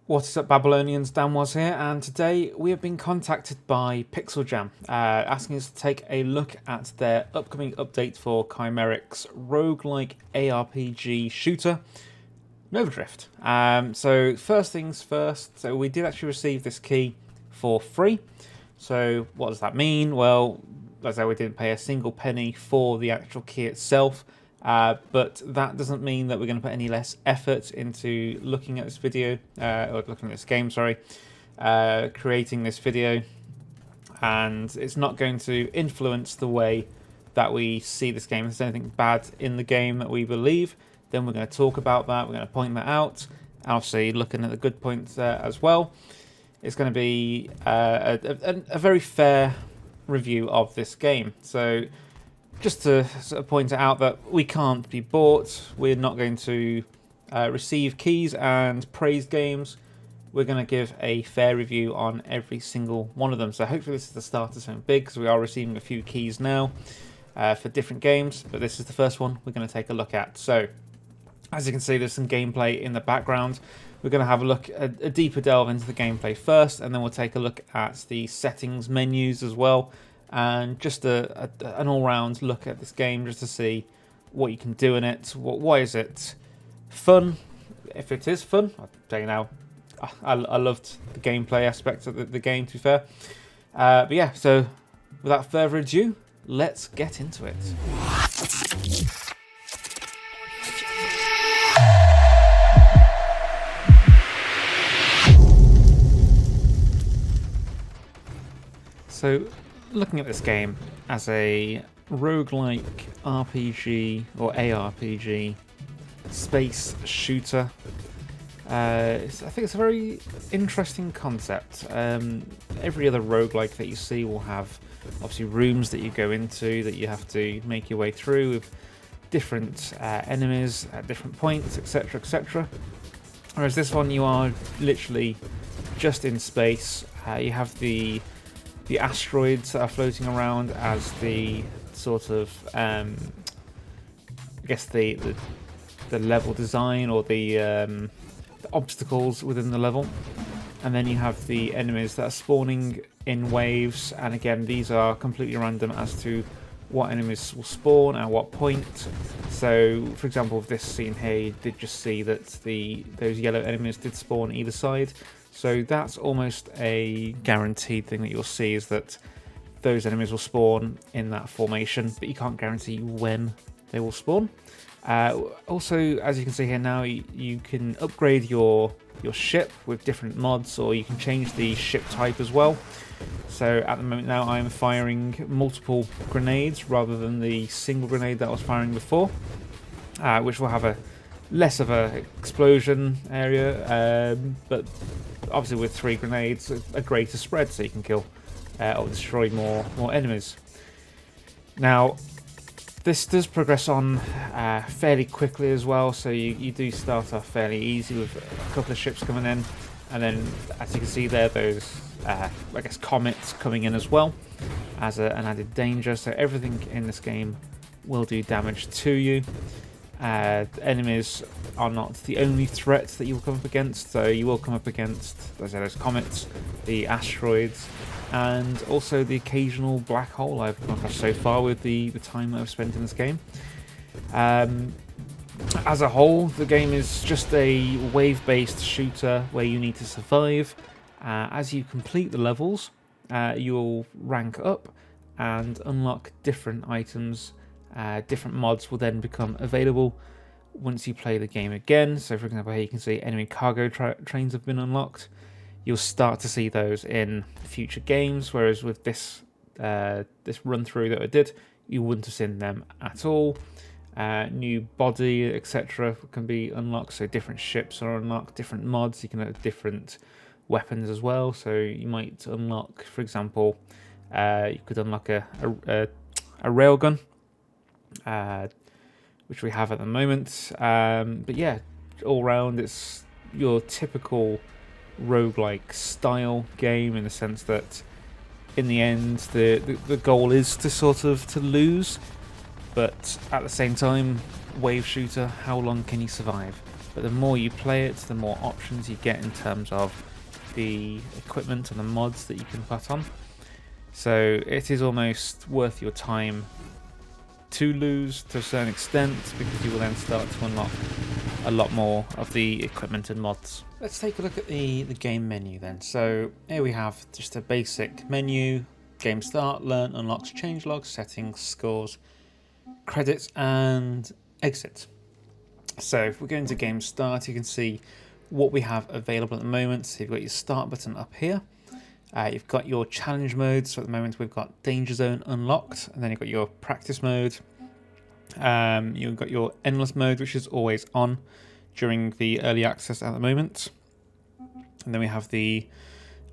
What is up, Babylonians? Dan was here, and today we have been contacted by Pixel Jam, asking us to take a look at their upcoming update for Chimeric's roguelike ARPG shooter, Nova Drift. So first things first, so we did actually receive this key for free. So what does that mean? Well, as I said, we didn't pay a single penny for the actual key itself. But that doesn't mean that we're going to put any less effort into looking at this video, or looking at this game, sorry, creating this video, and it's not going to influence the way that we see this game. If there's anything bad in the game that we believe, then we're going to talk about that, we're going to point that out, obviously looking at the good points as well. It's going to be a very fair review of this game. So just to sort of point out that we can't be bought, we're not going to receive keys and praise games. We're going to give a fair review on every single one of them. So hopefully this is the start of something big, because we are receiving a few keys now for different games, but this is the first one we're going to take a look at. So as you can see, there's some gameplay in the background. We're going to have a look, a deeper delve into the gameplay first, and then we'll take a look at the settings menus as well, and just an all-round look at this game, just to see what you can do in it. Why is it fun? If it is fun, I'll tell you now, I loved the gameplay aspect of the game, to be fair. But yeah, so without further ado, let's get into it. So, looking at this game as a roguelike RPG or ARPG space shooter, I think it's a very interesting concept. Every other roguelike that you see will have obviously rooms that you go into that you have to make your way through with different enemies at different points, etc, etc. Whereas this one, you are literally just in space. You have the asteroids that are floating around as the sort of, I guess the level design, or the obstacles within the level. And then you have the enemies that are spawning in waves, and again, these are completely random as to what enemies will spawn at what point. So, for example, with this scene here, you did just see that those yellow enemies did spawn either side. So that's almost a guaranteed thing that you'll see, is that those enemies will spawn in that formation, but you can't guarantee when they will spawn. Also, as you can see here now, you can upgrade your ship with different mods, or you can change the ship type as well. So at the moment now, I'm firing multiple grenades rather than the single grenade that I was firing before, which will have a less of a explosion area, but obviously with 3 grenades, a greater spread, so you can kill or destroy more enemies. Now, this does progress on fairly quickly as well, so you do start off fairly easy with a couple of ships coming in, and then, as you can see there, those I guess comets coming in as well as an added danger. So everything in this game will do damage to you. Enemies are not the only threat that you will come up against, so you will come up against those comets, the asteroids, and also the occasional black hole I've come across so far with the time that I've spent in this game. As a whole, the game is just a wave-based shooter where you need to survive. As you complete the levels, you'll rank up and unlock different items. Different mods will then become available once you play the game again. So for example, here you can see enemy cargo trains have been unlocked. You'll start to see those in future games, whereas with this run through that I did, you wouldn't have seen them at all. New body, etc. can be unlocked, so different ships are unlocked, different mods, you can have different weapons as well. So you might unlock, for example, you could unlock a railgun, which we have at the moment. But yeah, all round it's your typical roguelike style game, in the sense that in the end the goal is to lose, but at the same time, wave shooter, how long can you survive? but the more you play it, the more options you get in terms of the equipment and the mods that you can put on. So it is almost worth your time to lose to a certain extent, because you will then start to unlock a lot more of the equipment and mods. Let's take a look at the game menu then. So here we have just a basic menu: game start, learn, unlocks, change logs, settings, scores, credits, and exit. So if we go into game start, you can see what we have available at the moment. So you've got your start button up here. You've got your challenge mode. So at the moment we've got danger zone unlocked, and then you've got your practice mode. You've got your endless mode, which is always on during the early access at the moment. And then we have the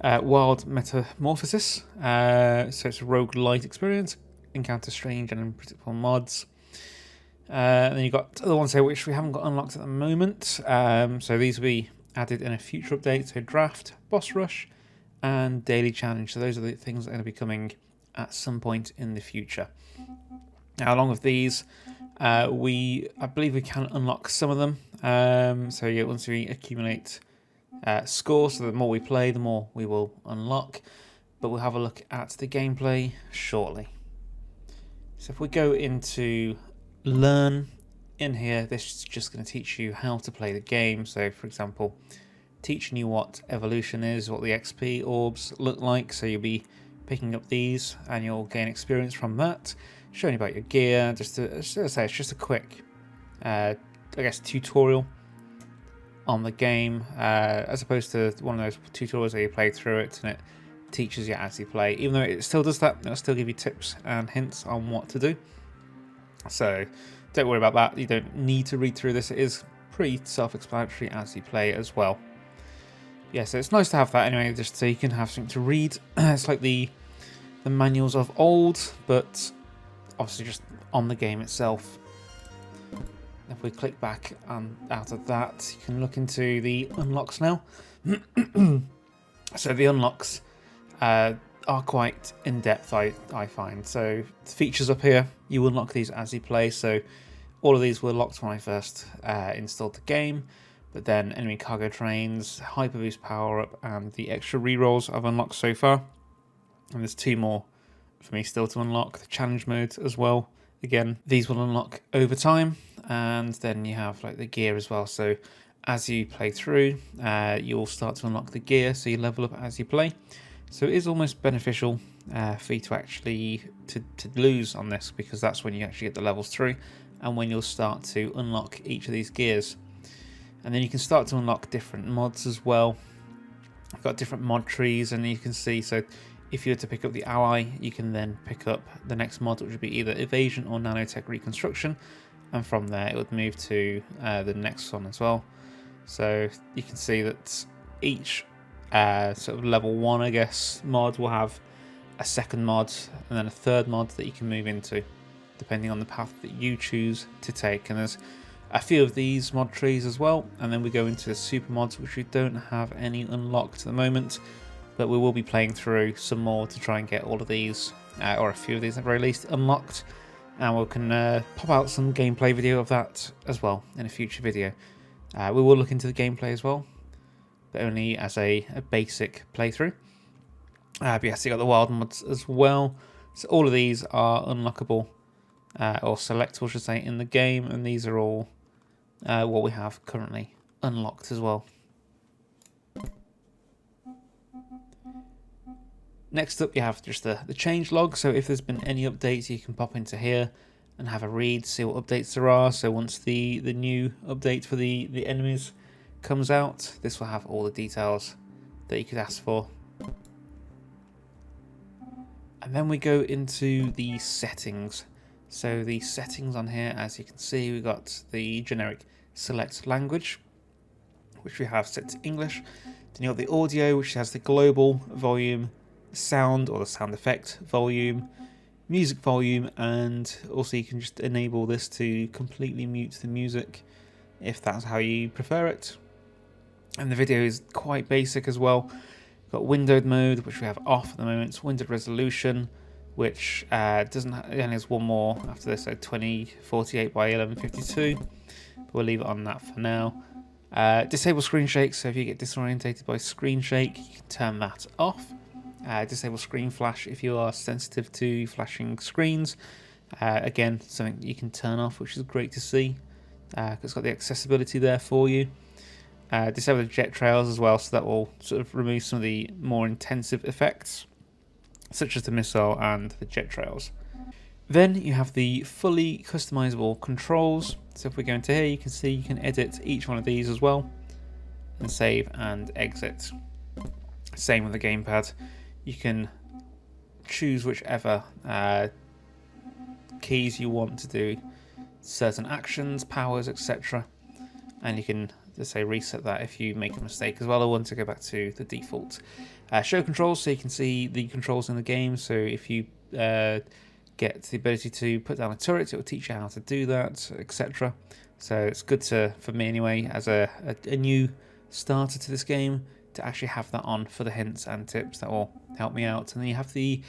wild metamorphosis. So it's a roguelite experience, encounter strange and unpredictable mods. Then you've got other ones here which we haven't got unlocked at the moment. So these will be added in a future update. So draft, boss rush, and daily challenge. So those are the things that are going to be coming at some point in the future. Now, along with these, I believe we can unlock some of them. So yeah, once we accumulate score, so the more we play, the more we will unlock. But we'll have a look at the gameplay shortly. So if we go into learn in here, this is just going to teach you how to play the game. So for example, teaching you what evolution is, what the XP orbs look like. So you'll be picking up these and you'll gain experience from that. Showing you about your gear, just to say, it's just a quick I guess tutorial on the game, as opposed to one of those tutorials where you play through it and it teaches you as you play. Even though it still does that, it'll still give you tips and hints on what to do. So don't worry about that. You don't need to read through this. It is pretty self-explanatory as you play as well. Yeah, so it's nice to have that anyway, just so you can have something to read. It's like the manuals of old, but obviously just on the game itself. If we click back out of that, you can look into the unlocks now. So the unlocks are quite in-depth, I find. So the features up here, you unlock these as you play. So all of these were locked when I first installed the game, but then enemy cargo trains, hyper boost power up, and the extra rerolls I've unlocked so far. And there's 2 more for me still to unlock. The challenge mode as well. Again, these will unlock over time, and then you have like the gear as well. So as you play through, you'll start to unlock the gear, so you level up as you play. So it is almost beneficial for you to actually to lose on this, because that's when you actually get the levels through, and when you'll start to unlock each of these gears. And then you can start to unlock different mods as well. I've got different mod trees, and you can see, so if you were to pick up the ally, you can then pick up the next mod, which would be either evasion or nanotech reconstruction, and from there it would move to the next one as well. So you can see that each sort of level 1, I guess, mod will have a second mod and then a third mod that you can move into, depending on the path that you choose to take. And there's a few of these mod trees as well, and then we go into the super mods, which we don't have any unlocked at the moment, but we will be playing through some more to try and get all of these, or a few of these at the very least, unlocked, and we can pop out some gameplay video of that as well in a future video. We will look into the gameplay as well, but only as a basic playthrough. But yes, you got the wild mods as well. So all of these are unlockable, or selectable, should say, in the game, and these are all what we have currently unlocked as well. Next up, you have just the change log. So if there's been any updates, you can pop into here and have a read, see what updates there are. So once the new update for the enemies comes out, this will have all the details that you could ask for. And then we go into the settings. So the settings on here, as you can see, we've got the generic select language, which we have set to English. Then you've got the audio, which has the global volume, sound or the sound effect volume, music volume, and also you can just enable this to completely mute the music if that's how you prefer it. And the video is quite basic as well. We've got windowed mode, which we have off at the moment. It's windowed resolution, which doesn't it only has one more after this, so 2048 by 1152. But we'll leave it on that for now. Disable screen shake, so if you get disorientated by screen shake, you can turn that off. Disable screen flash if you are sensitive to flashing screens. Again, something you can turn off, which is great to see, because it's got the accessibility there for you. Disable the jet trails as well, so that will sort of remove some of the more intensive effects, such as the missile and the jet trails. Then you have the fully customizable controls. So if we go into here, you can see you can edit each one of these as well, and save and exit. Same with the gamepad. You can choose whichever keys you want to do certain actions, powers, etc. And you can just say reset that if you make a mistake as well. I want to go back to the default. Show controls, so you can see the controls in the game. So if you get the ability to put down a turret, it will teach you how to do that, etc. So it's good for me anyway, as a new starter to this game, to actually have that on for the hints and tips that will help me out. And then you have the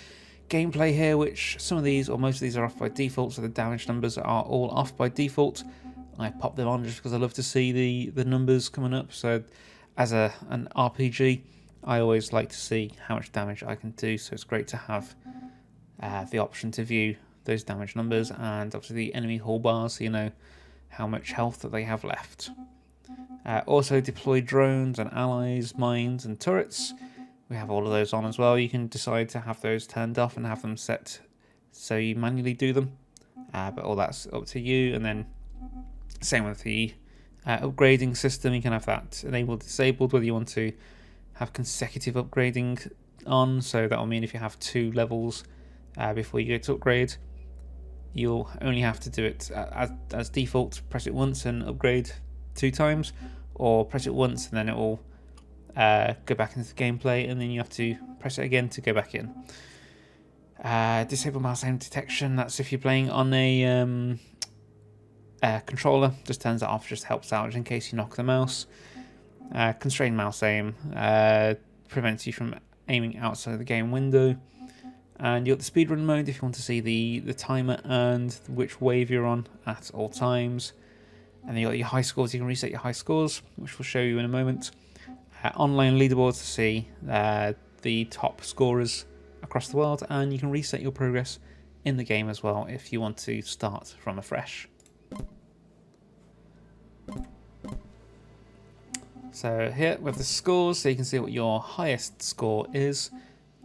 gameplay here, which some of these, or most of these, are off by default, so the damage numbers are all off by default. I pop them on just because I love to see the numbers coming up. So as an RPG, I always like to see how much damage I can do, so it's great to have the option to view those damage numbers, and obviously the enemy hull bars, so you know how much health that they have left. Also deploy drones and allies, mines and turrets. We have all of those on as well. You can decide to have those turned off and have them set so you manually do them, but all that's up to you. And then same with the upgrading system, you can have that enabled, disabled, whether you want to have consecutive upgrading on. So that will mean if you have 2 levels before you go to upgrade, you'll only have to do it as default, press it once and upgrade 2 times, or press it once and then it will go back into the gameplay, and then you have to press it again to go back in. Disable mouse aim detection, that's if you're playing on a controller, just turns that off, just helps out just in case you knock the mouse. Constrain mouse aim prevents you from aiming outside the game window. And you got the speedrun mode if you want to see the timer and which wave you're on at all times. And then you got your high scores, you can reset your high scores, which we'll show you in a moment. Online leaderboards to see the top scorers across the world, and you can reset your progress in the game as well if you want to start from afresh. So here we have the scores, so you can see what your highest score is,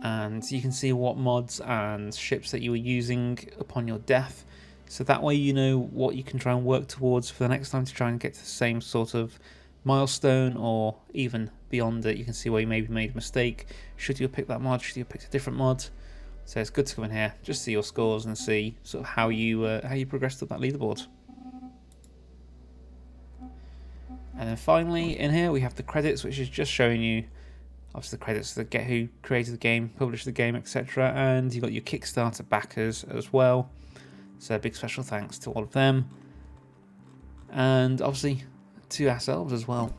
and you can see what mods and ships that you were using upon your death. So that way you know what you can try and work towards for the next time to try and get to the same sort of milestone, or even beyond it. You can see where you maybe made a mistake. Should you have picked that mod? Should you have picked a different mod? So it's good to come in here, just see your scores and see sort of how you progressed up that leaderboard. And then finally in here we have the credits, which is just showing you obviously the credits that get who created the game, published the game, etc. And you've got your Kickstarter backers as well. So big special thanks to all of them. And obviously to ourselves as well.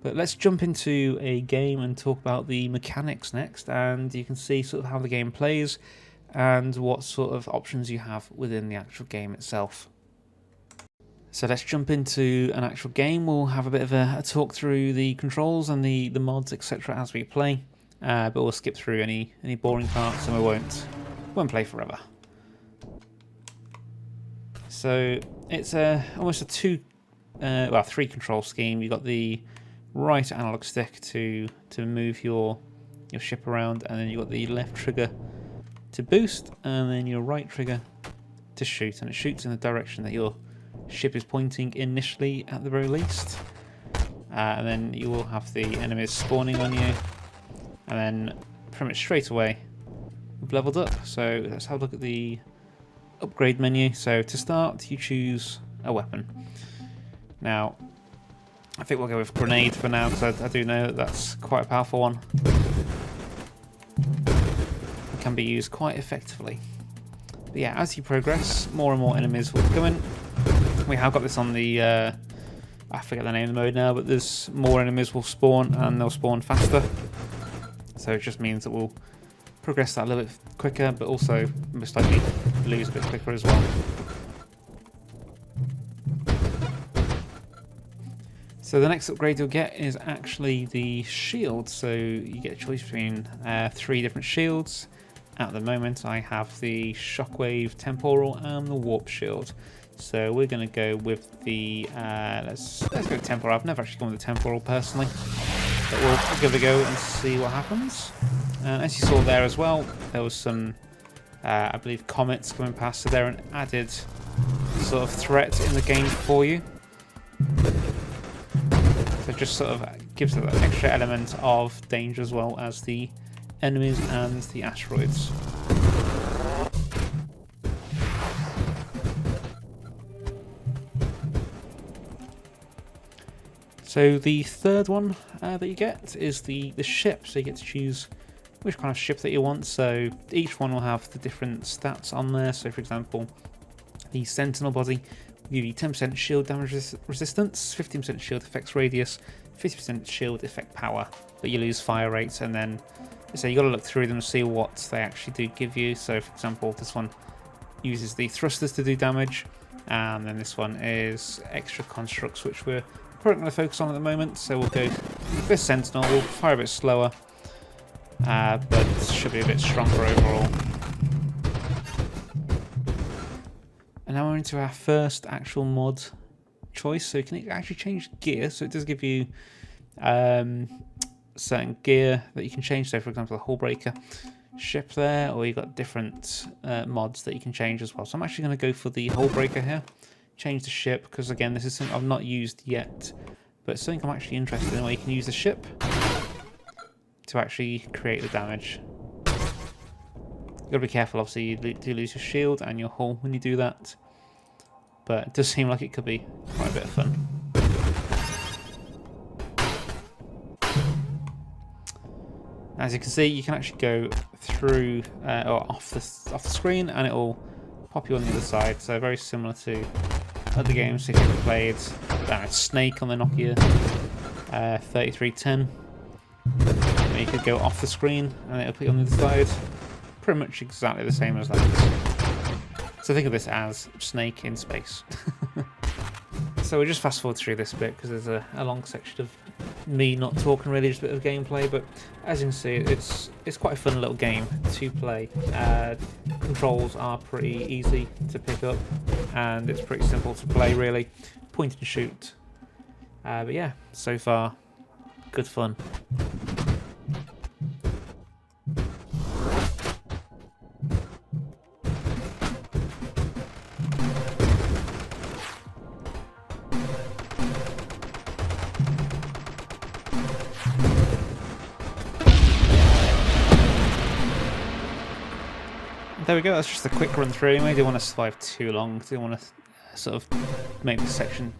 But let's jump into a game and talk about the mechanics next, and you can see sort of how the game plays and what sort of options you have within the actual game itself. So let's jump into an actual game. We'll have a bit of a talk through the controls and the mods, etc. as we play, but we'll skip through any boring parts and we won't play forever. So it's almost a 3 control scheme. You've got the right analog stick to move your ship around, and then you've got the left trigger to boost, and then your right trigger to shoot, and it shoots in the direction that your ship is pointing initially at the very least. And then you will have the enemies spawning on you, and then pretty much straight away we've leveled up. So let's have a look at the upgrade menu. So to start, you choose a weapon. Now I think we'll go with grenade for now, because I do know that that's quite a powerful one. It can be used quite effectively. But yeah, as you progress, more and more enemies will come in. We have got this on the, I forget the name of the mode now, but there's more enemies will spawn, and they'll spawn faster. So it just means that we'll progress that a little bit quicker, but also most likely lose a bit quicker as well. So the next upgrade you'll get is actually the shield. So you get a choice between 3 different shields. At the moment I have the Shockwave Temporal and the Warp Shield. So we're going to go with the, let's go Temporal. I've never actually gone with the Temporal personally. But we'll give it a go and see what happens. As you saw there as well, there was some, I believe, comets coming past. So they're an added sort of threat in the game for you. So it just sort of gives it that extra element of danger as well as the enemies and the asteroids. So the third one that you get is the ship. So you get to choose which kind of ship that you want. So each one will have the different stats on there. So for example, the Sentinel body will give you 10% shield damage resistance, 15% shield effects radius, 50% shield effect power, but you lose fire rates. And then so you got to look through them and see what they actually do give you. So for example, this one uses the thrusters to do damage, and then this one is extra constructs, which we're probably going to focus on at the moment. So we'll go with this Sentinel. We'll fire a bit slower, but should be a bit stronger overall. And now we're into our first actual mod choice. So you can actually change gear. So it does give you certain gear that you can change. So for example, the hull breaker ship there, or you've got different mods that you can change as well. So I'm actually going to go for the hull breaker here. Change the ship, because again, this is something I've not used yet, but it's something I'm actually interested in, where you can use the ship to actually create the damage. You've got to be careful, obviously you do lose your shield and your hull when you do that, but it does seem like it could be quite a bit of fun. As you can see, you can actually go through or off the screen, and it will pop you on the other side. So very similar to other games if you've played Snake on the Nokia 3310. You could go off the screen and it'll put you on the other side. Pretty much exactly the same as that. So think of this as Snake in space. So we'll just fast forward through this bit because there's a long section of me not talking really, just a bit of gameplay. But as you can see, it's quite a fun little game to play. Controls are pretty easy to pick up, and it's pretty simple to play really. Point and shoot. But yeah, so far, good fun. There we go, that's just a quick run through anyway. Didn't want to survive too long, didn't want to sort of make this section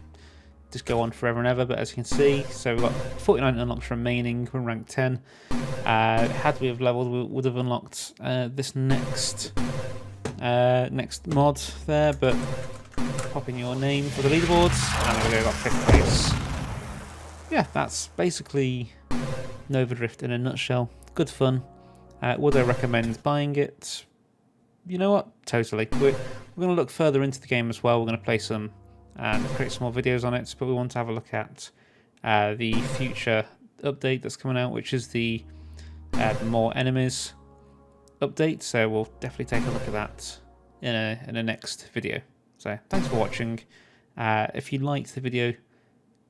just go on forever and ever, but as you can see, so we've got 49 unlocks remaining, we're rank 10. Had we have leveled, we would have unlocked this next mod there, but pop in your name for the leaderboards, and there we go, got 5th place. Yeah, that's basically Nova Drift in a nutshell. Good fun. Would I recommend buying it? You know what? Totally. We're going to look further into the game as well. We're going to play some and create some more videos on it, but we want to have a look at the future update that's coming out, which is the more enemies update. So we'll definitely take a look at that in a next video. So thanks for watching. If you liked the video,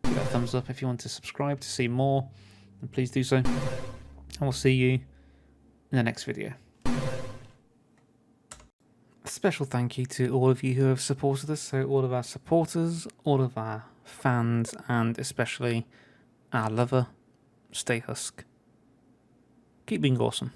give it a thumbs up. If you want to subscribe to see more, then please do so. And we'll see you in the next video. A special thank you to all of you who have supported us, so all of our supporters, all of our fans, and especially our lover, Stay Husk. Keep being awesome.